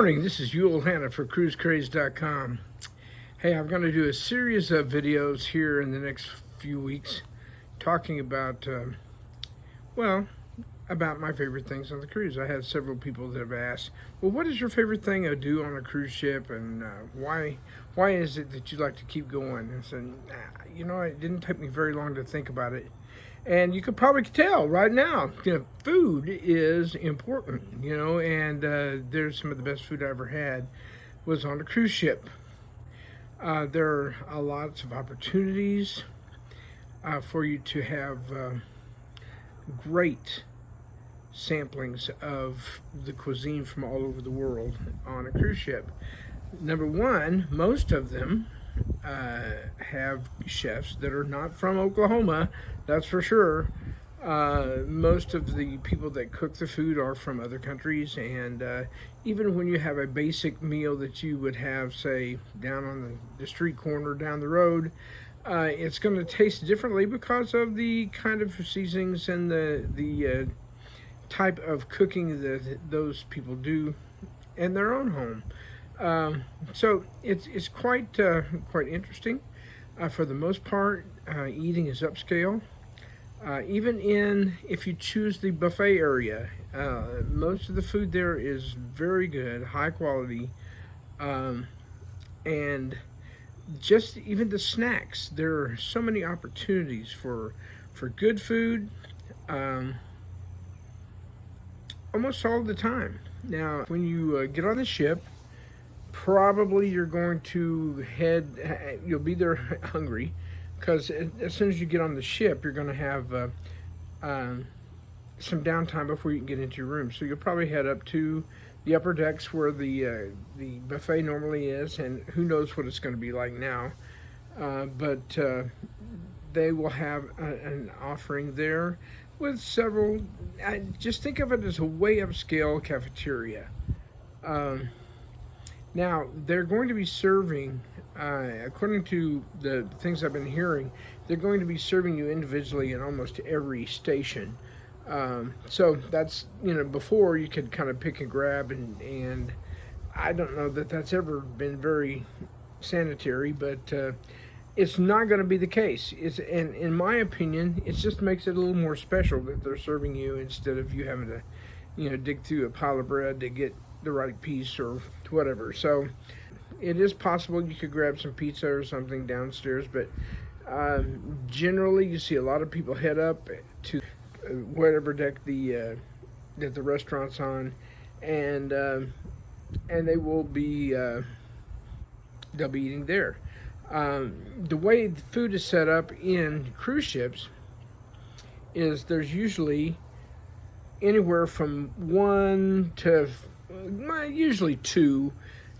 morning, this is Yule Hanna for cruisecraze.com. Hey, I'm going to do a series of videos here in the next few weeks talking about, about my favorite things on the cruise. I had several people that have asked, well, what is your favorite thing to do on a cruise ship, and why is it that you like to keep going? And I said, it didn't take me very long to think about it. And you could probably tell right now, food is important, and there's some of the best food I ever had was on a cruise ship. There are lots of opportunities for you to have great samplings of the cuisine from all over the world on a cruise ship. Number one, most of them have chefs that are not from Oklahoma, that's for sure. Most of the people that cook the food are from other countries, and even when you have a basic meal that you would have, say, down on the street corner down the road, it's going to taste differently because of the kind of seasonings and the type of cooking that those people do in their own home. So it's quite interesting. For the most part, eating is upscale. Even if you choose the buffet area, most of the food there is very good, high quality, and just even the snacks. There are so many opportunities for good food, almost all the time. Now, when you get on the ship, probably you're going to you'll be there hungry, because as soon as you get on the ship, you're going to have some downtime before you can get into your room. So you'll probably head up to the upper decks where the buffet normally is, and who knows what it's going to be like now. But they will have an offering there with several. Just think of it as a way upscale cafeteria. Now, they're going to be serving, according to the things I've been hearing, they're going to be serving you individually in almost every station. So that's, before you could kind of pick and grab, and I don't know that that's ever been very sanitary, but it's not going to be the case. And in my opinion, it just makes it a little more special that they're serving you instead of you having to, dig through a pile of bread to get the right piece or whatever. So it is possible you could grab some pizza or something downstairs, but generally you see a lot of people head up to whatever deck that the restaurant's on, and they will be they'll be eating there. The way the food is set up in cruise ships is there's usually anywhere from one to usually two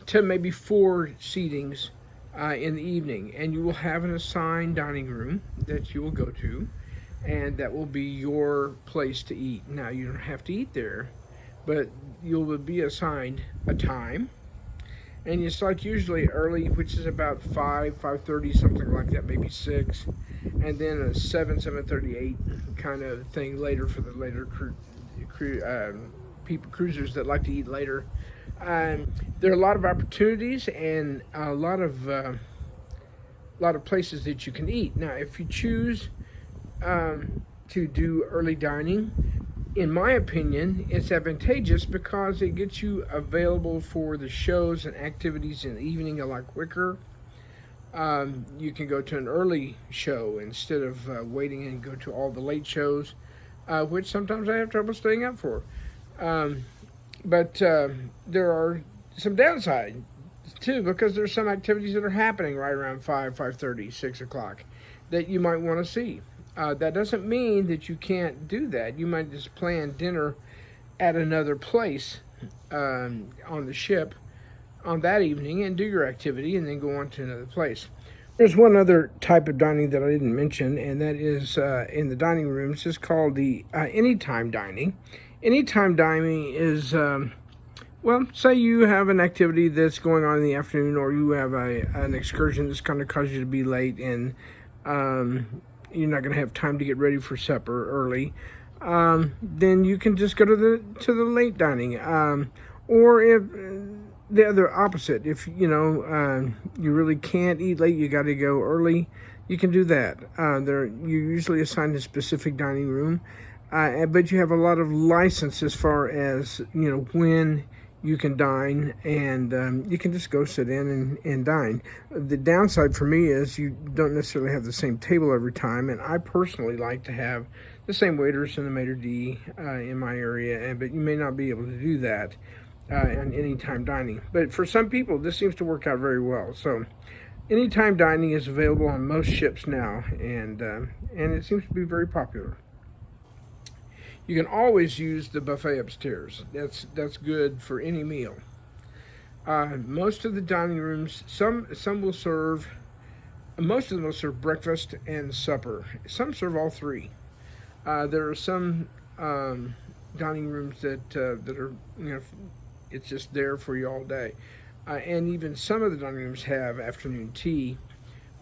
to maybe four seatings in the evening, and you will have an assigned dining room that you will go to, and that will be your place to eat. Now, you don't have to eat there, but you'll be assigned a time, and you start usually early, which is about 5:30, something like that, maybe 6, and then a 7:30, 8 kind of thing later for the later cruisers that like to eat later. There are a lot of opportunities and a lot of places that you can eat. Now, if you choose to do early dining, in my opinion, it's advantageous because it gets you available for the shows and activities in the evening a lot quicker. You can go to an early show instead of waiting and go to all the late shows, which sometimes I have trouble staying up for. But there are some downside too, because there's some activities that are happening right around 5:30, 6 o'clock that you might want to see. That doesn't mean that you can't do that. You might just plan dinner at another place on the ship on that evening and do your activity and then go on to another place. There's one other type of dining that I didn't mention, and that is in the dining rooms. It's called the anytime dining. Anytime dining is, say you have an activity that's going on in the afternoon, or you have an excursion that's going to cause you to be late, and you're not going to have time to get ready for supper early. Then you can just go to the late dining. Or the other opposite. If you really can't eat late, you got to go early. You can do that. You're usually assigned a specific dining room, but you have a lot of license as far as when you can dine, and you can just go sit in and dine. The downside for me is you don't necessarily have the same table every time, and I personally like to have the same waiters and the maitre d' in my area, but you may not be able to do that on anytime dining. But for some people, this seems to work out very well. So anytime dining is available on most ships now, and it seems to be very popular. You can always use the buffet upstairs. That's good for any meal. Most of the dining rooms, some will serve, most of them will serve breakfast and supper. Some serve all three. There are some dining rooms that are it's just there for you all day, and even some of the dining rooms have afternoon tea,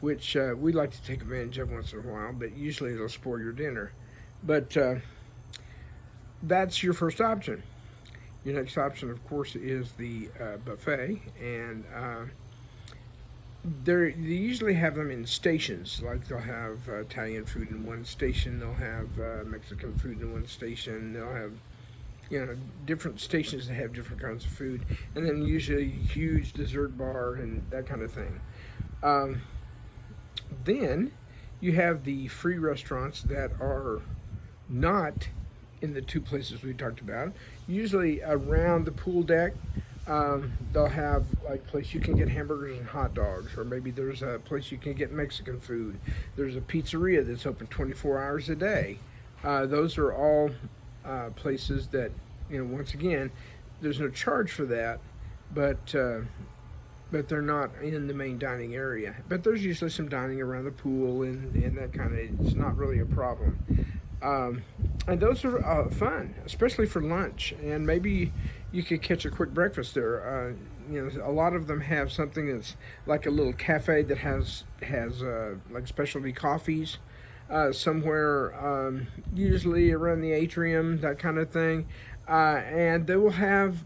which we like to take advantage of once in a while. But usually it'll spoil your dinner. But that's your first option. Your next option, of course, is the buffet, and they usually have them in stations. Like they'll have Italian food in one station, they'll have Mexican food in one station, they'll have different stations that have different kinds of food, and then usually a huge dessert bar and that kind of thing. Um, then you have the free restaurants that are not in the two places we talked about. Usually around the pool deck, they'll have like a place you can get hamburgers and hot dogs, or maybe there's a place you can get Mexican food. There's a pizzeria that's open 24 hours a day. Those are all places that once again, there's no charge for that, but they're not in the main dining area. But there's usually some dining around the pool, and that kind of, it's not really a problem. And those are fun, especially for lunch. And maybe you could catch a quick breakfast there. A lot of them have something that's like a little cafe that has like specialty coffees somewhere, usually around the atrium, that kind of thing. And they will have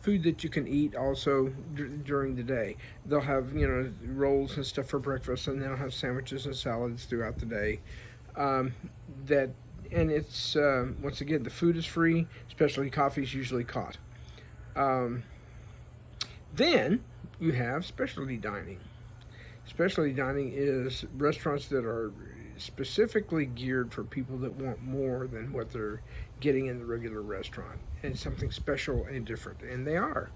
food that you can eat also during the day. They'll have rolls and stuff for breakfast, and they'll have sandwiches and salads throughout the day. Um, that and it's once again, the food is free. Specialty coffee is usually caught. Um, then you have specialty dining. Specialty dining is restaurants that are specifically geared for people that want more than what they're getting in the regular restaurant, and something special and different. And they are.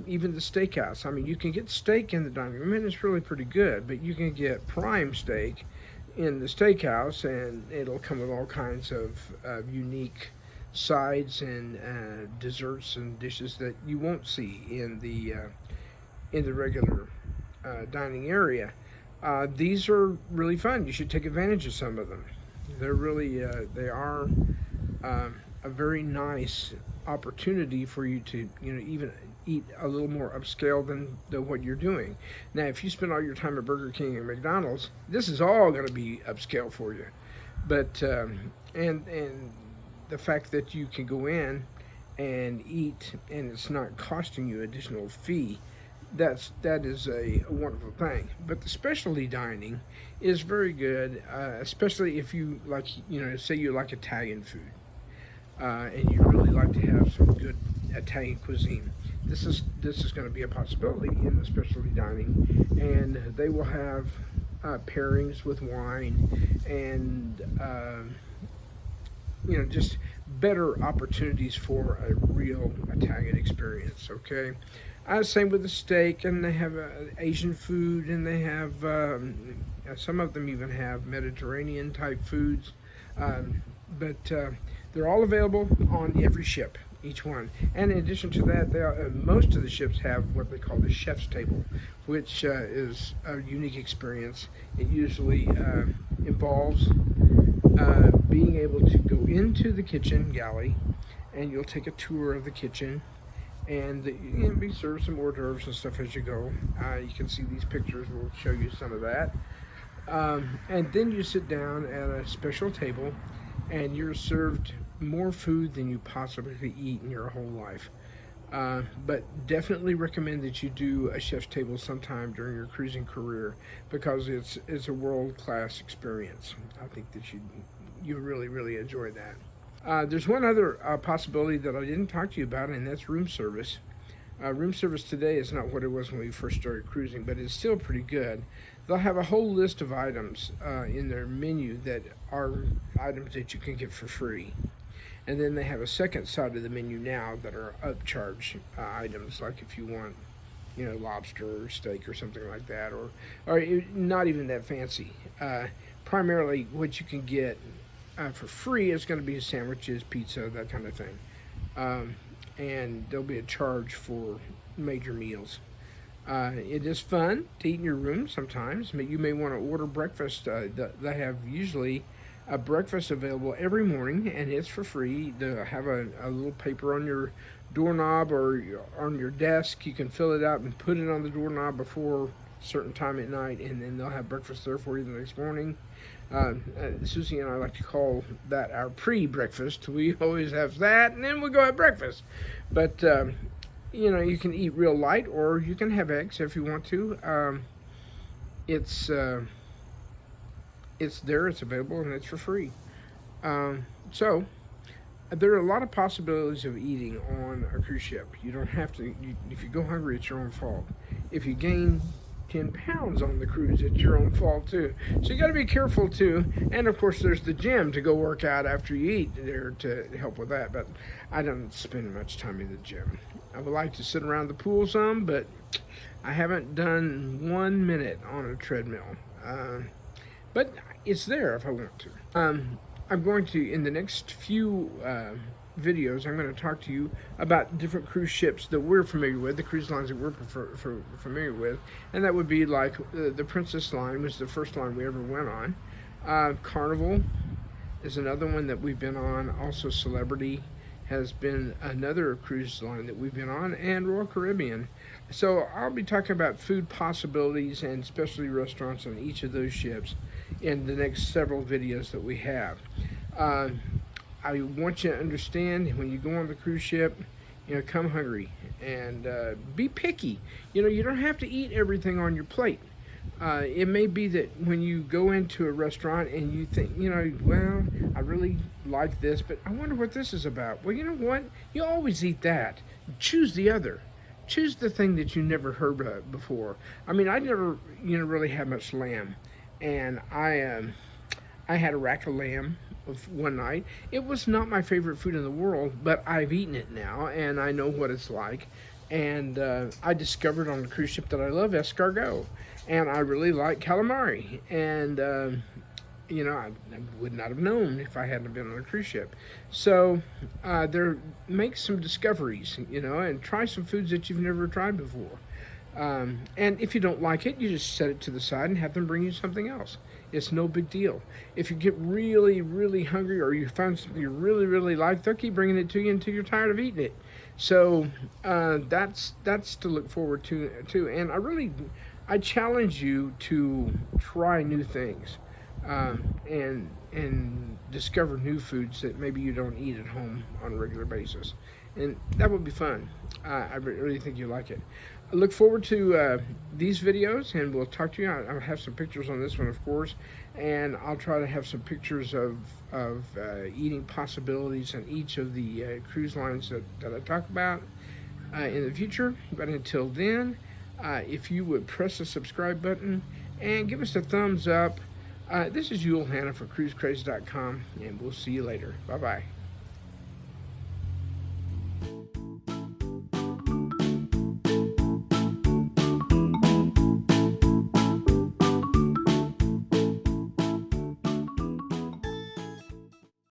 Even the steakhouse. I mean, you can get steak in the dining room, and it's really pretty good, but you can get prime steak in the steakhouse, and it'll come with all kinds of unique sides and desserts and dishes that you won't see in the regular dining area. These are really fun. You should take advantage of some of them. They're really they are a very nice opportunity for you to even eat a little more upscale than what you're doing. Now, if you spend all your time at Burger King and McDonald's, this is all going to be upscale for you. But and the fact that you can go in and eat and it's not costing you additional fee, that is a wonderful thing. But the specialty dining is very good, especially if you like, say you like Italian food, and you really like to have some good Italian cuisine. This is going to be a possibility in the specialty dining, and they will have pairings with wine, and just better opportunities for a real Italian experience. Okay. Same with the steak, and they have Asian food, and they have some of them even have Mediterranean type foods, but they're all available on every ship, each one. And in addition to that, most of the ships have what they call the chef's table, which is a unique experience. It usually involves being able to go into the kitchen galley, and you'll take a tour of the kitchen, and be served some hors d'oeuvres and stuff as you go. You can see these pictures will show you some of that. And then you sit down at a special table, and you're served more food than you possibly could eat in your whole life. But definitely recommend that you do a chef's table sometime during your cruising career, because it's a world class experience. I think that you really really enjoy that. There's one other possibility that I didn't talk to you about, and that's room service. Room service today is not what it was when we first started cruising, but it's still pretty good. They'll have a whole list of items in their menu that are items that you can get for free. And then they have a second side of the menu now that are upcharge items, like if you want, lobster or steak or something like that, or not even that fancy. Primarily, what you can get for free is going to be sandwiches, pizza, that kind of thing. And there'll be a charge for major meals. It is fun to eat in your room sometimes. You may want to order breakfast. They have usually a breakfast available every morning, and it's for free. They'll have a little paper on your doorknob or on your desk. You can fill it out and put it on the doorknob before a certain time at night, and then they'll have breakfast there for you the next morning. Susie and I like to call that our pre-breakfast. We always have that, and then we go have breakfast. But you can eat real light, or you can have eggs if you want to. It's there, it's available, and it's for free. So there are a lot of possibilities of eating on a cruise ship. You don't have to. If you go hungry, it's your own fault. If you gain 10 pounds on the cruise, it's your own fault too. So you got to be careful too. And of course, there's the gym to go work out after you eat there to help with that. But I don't spend much time in the gym. I would like to sit around the pool some, but I haven't done 1 minute on a treadmill. But it's there if I want to. I'm going to, in the next few videos, I'm going to talk to you about different cruise ships that we're familiar with, the cruise lines that we're familiar with, and that would be like the Princess line was the first line we ever went on. Carnival is another one that we've been on. Also, Celebrity has been another cruise line that we've been on, and Royal Caribbean. So I'll be talking about food possibilities and specialty restaurants on each of those ships in the next several videos that we have. I want you to understand, when you go on the cruise ship, come hungry and be picky. You don't have to eat everything on your plate. It may be that when you go into a restaurant and you think, well, I really like this, but I wonder what this is about. Well, you know what? You always eat that. Choose the other. Choose the thing that you never heard of before. I mean, I never, really had much lamb, and I had a rack of lamb one night. It was not my favorite food in the world, but I've eaten it now, and I know what it's like. And I discovered on the cruise ship that I love escargot, and I really like calamari. And I would not have known if I hadn't been on a cruise ship. So make some discoveries, and try some foods that you've never tried before. And if you don't like it, you just set it to the side and have them bring you something else. It's no big deal. If you get really, really hungry, or you find something you really, really like, they'll keep bringing it to you until you're tired of eating it. So that's to look forward to too. And I challenge you to try new things, and discover new foods that maybe you don't eat at home on a regular basis. And that would be fun. I really think you'll like it. I look forward to these videos, and we'll talk to you. I'll have some pictures on this one, of course, and I'll try to have some pictures of eating possibilities on each of the cruise lines that I talk about in the future. But until then, if you would press the subscribe button and give us a thumbs up. This is Yul Hanna for CruiseCraze.com, and we'll see you later. Bye-bye.